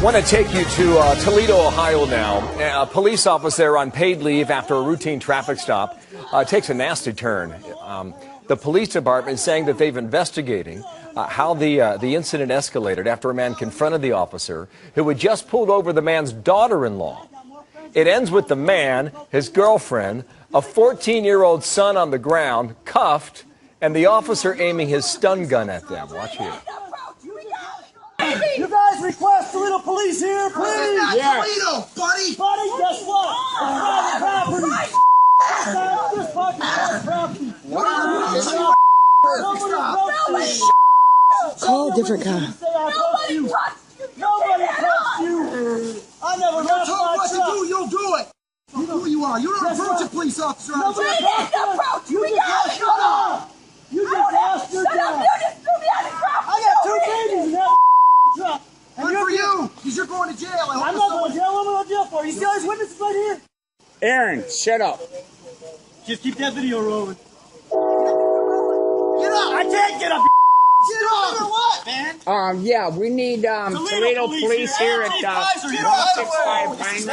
Want to take you to Toledo, Ohio now. A police officer on paid leave after a routine traffic stop takes a nasty turn. The police department is saying that they've investigating how the incident escalated after a man confronted the officer who had just pulled over the man's daughter-in-law. It ends with the man, his girlfriend, a 14-year-old son on the ground, cuffed, and the officer aiming his stun gun at them. Watch here. You guys request Toledo police here, please. This is not Toledo, buddy. Buddy, guess what? Private property. This fucking property. Call a different car. Nobody trusts you. I never You're told what to do, you'll do it. You know who you are. You don't approach a police officer. You just asked your dad. I got 2 babies in that truck. Good for you, because you're going to jail. I'm not going to jail. I'm going to jail for you. See all these witnesses right here? Aaron, shut up. Just keep that video rolling. Get up. I can't get up. Get up. What, man? Yeah, we need Toledo police here at 165 Pine Ridge.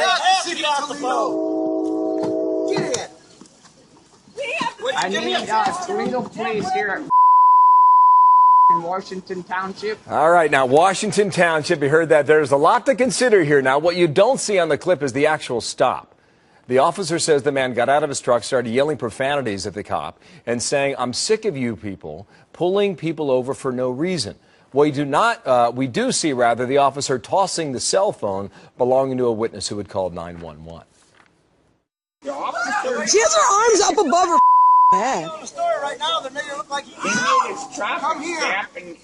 Get off the phone. Get in. I need Toledo police here at in Washington Township. All right, now, Washington Township, you heard that. There's a lot to consider here. Now, what you don't see on the clip is the actual stop. The officer says the man got out of his truck, started yelling profanities at the cop, and saying, "I'm sick of you people pulling people over for no reason." We do see the officer tossing the cell phone belonging to a witness who had called 911. She has her arms up above her head. The story right now, they're making it look like He made his traffic stop and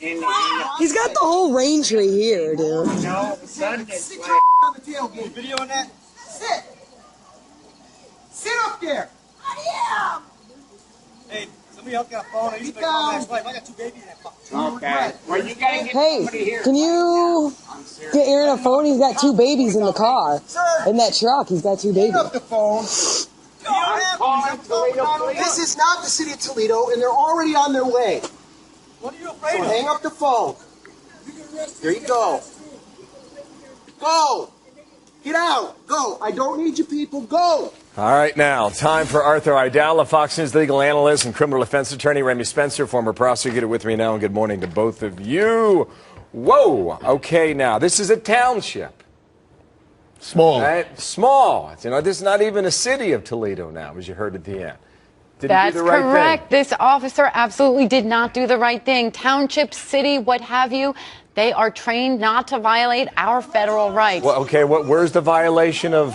He's got the whole range right here, dude. no, son, it's Sit like, your on the tailgate. video on that. Sit. Sit up there. Hey, somebody else got a phone. I used to make my next life. I got 2 babies in that phone. okay. Well, you gotta get Hey, somebody here. can you get Aaron a phone? He's got 2 babies in the car. In that truck, he's got 2 Pick babies. up the phone. This is not the city of Toledo, and they're already on their way. What are you afraid So of? hang up the phone. There you go. Go. Get out. Go. I don't need you people. Go. All right, now, time for Arthur Idala, Fox News legal analyst and criminal defense attorney. Remy Spencer, former prosecutor, with me now, and good morning to both of you. Whoa. Okay, now, this is a township. Small. Right? Small. You know, this is not even a city of Toledo now, as you heard at the end. Did he That's do the right correct. thing? This officer absolutely did not do the right thing. Township, city, what have you, they are trained not to violate our federal rights. Well, okay, where's the violation of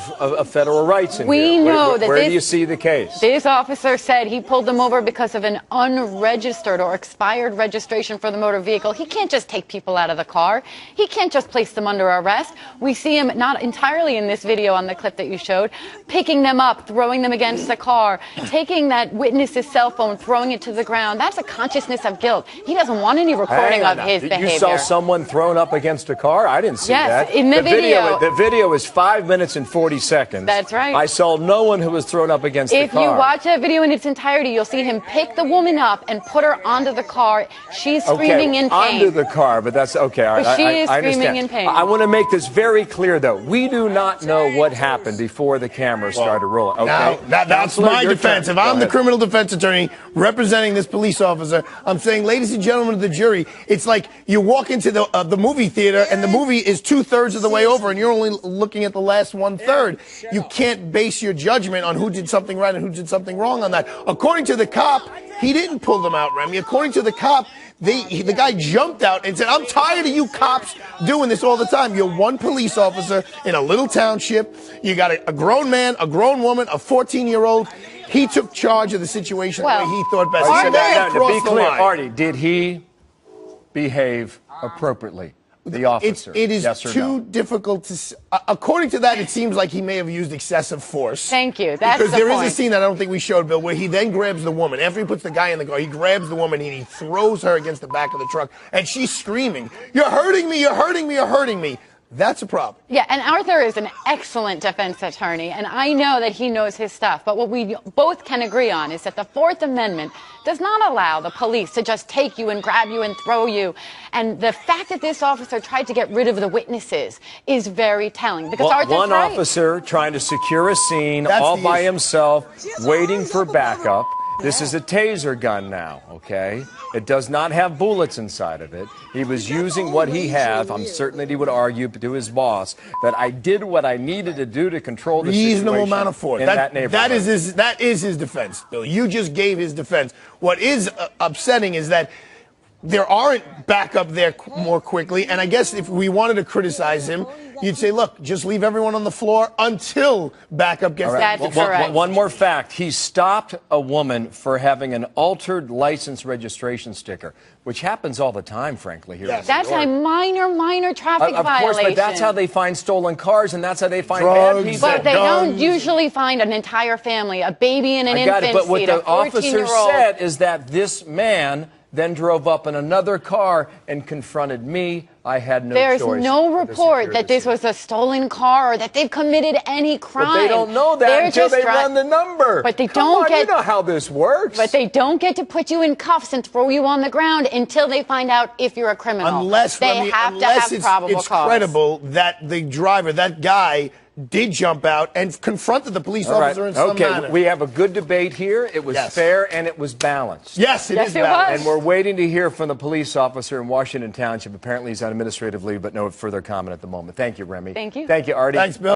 federal rights in We here? know that where this- do you see the case? This officer said he pulled them over because of an unregistered or expired registration for the motor vehicle. He can't just take people out of the car. He can't just place them under arrest. We see him, not entirely in this video on the clip that you showed, picking them up, throwing them against the car, taking that witness's cell phone, throwing it to the ground. That's a consciousness of guilt. He doesn't want any recording of his behavior. You saw someone thrown up against a car? I didn't see that. Yes, in the video. The video is 5 minutes and 40 seconds. That's right. I saw no one who was thrown up against the If car. you watch that video in its entirety, you'll see him pick the woman up and put her onto the car. She's screaming in pain. Under the car, but that's okay. But she is I screaming understand. in pain. I want to make this very clear, though. We do not know what happened before the cameras started rolling. Okay? Now, that's Counselor, my your defense. turn. If Go I'm the ahead. criminal defense attorney representing this police officer, I'm saying, ladies and gentlemen of the jury, it's like you walk into the movie theater and the movie is 2/3 of the way over and you're only looking at the last 1/3. You can't base your judgment on who did something right and who did something wrong on that. According to the cop, he didn't pull them out, Remy. According to the cop, the guy jumped out and said, "I'm tired of you cops doing this all the time. You're one police officer in a little township. You got a grown man, a grown woman, a 14-year-old. He took charge of the situation the way he thought best. He said, "They Now, to be crossed the clear, line." Artie, did he behave appropriately? The officer. It is yes or too no? difficult to. According to that, it seems like he may have used excessive force. Thank you. That's because the there point. is a scene that I don't think we showed, Bill, where he then grabs the woman. After he puts the guy in the car, he grabs the woman and he throws her against the back of the truck, and she's screaming, "You're hurting me! You're hurting me! You're hurting me!" That's a problem. Yeah, and Arthur is an excellent defense attorney, and I know that he knows his stuff. But what we both can agree on is that the Fourth Amendment does not allow the police to just take you and grab you and throw you. And the fact that this officer tried to get rid of the witnesses is very telling. Because Arthur's one right. officer trying to secure a scene That's all the by issue. himself, waiting for backup. This is a taser gun now, okay? It does not have bullets inside of it. He was using what he had. I'm certain that he would argue to his boss that I did what I needed to do to control the Reasonable situation amount of force. in that neighborhood. That is his defense, Bill. You just gave his defense. What is upsetting is that there aren't backup there more quickly. And I guess if we wanted to criticize him, you'd say, look, just leave everyone on the floor until backup gets there. That's correct. One more fact. He stopped a woman for having an altered license registration sticker, which happens all the time, frankly, here. Yes. That's a minor traffic Of course, violation. but that's how they find stolen cars, and that's how they find Drugs, bad people. But they guns. don't usually find an entire family, a baby in an I got infant it, but what seat, the a officer 14-year-old. said is that this man then drove up in another car and confronted me. I had no There's choice. no but to report secure that the this scene. was a stolen car or that they've committed any crime. But they don't know that They're until just they run the number. But they Come don't on, get. You know how this works. But they don't get to put you in cuffs and throw you on the ground until they find out if you're a criminal. Unless they have to have probable it's cause. credible that the driver, that guy, did jump out and confronted the police All right. officer in some manner. Okay, we have a good debate here. It was Yes. fair and it was balanced. Yes, it Yes, is it balanced. was. And we're waiting to hear from the police officer in Washington Township. Apparently he's on administrative leave, but no further comment at the moment. Thank you, Remy. Thank you. Thank you, Artie. Thanks, Bill.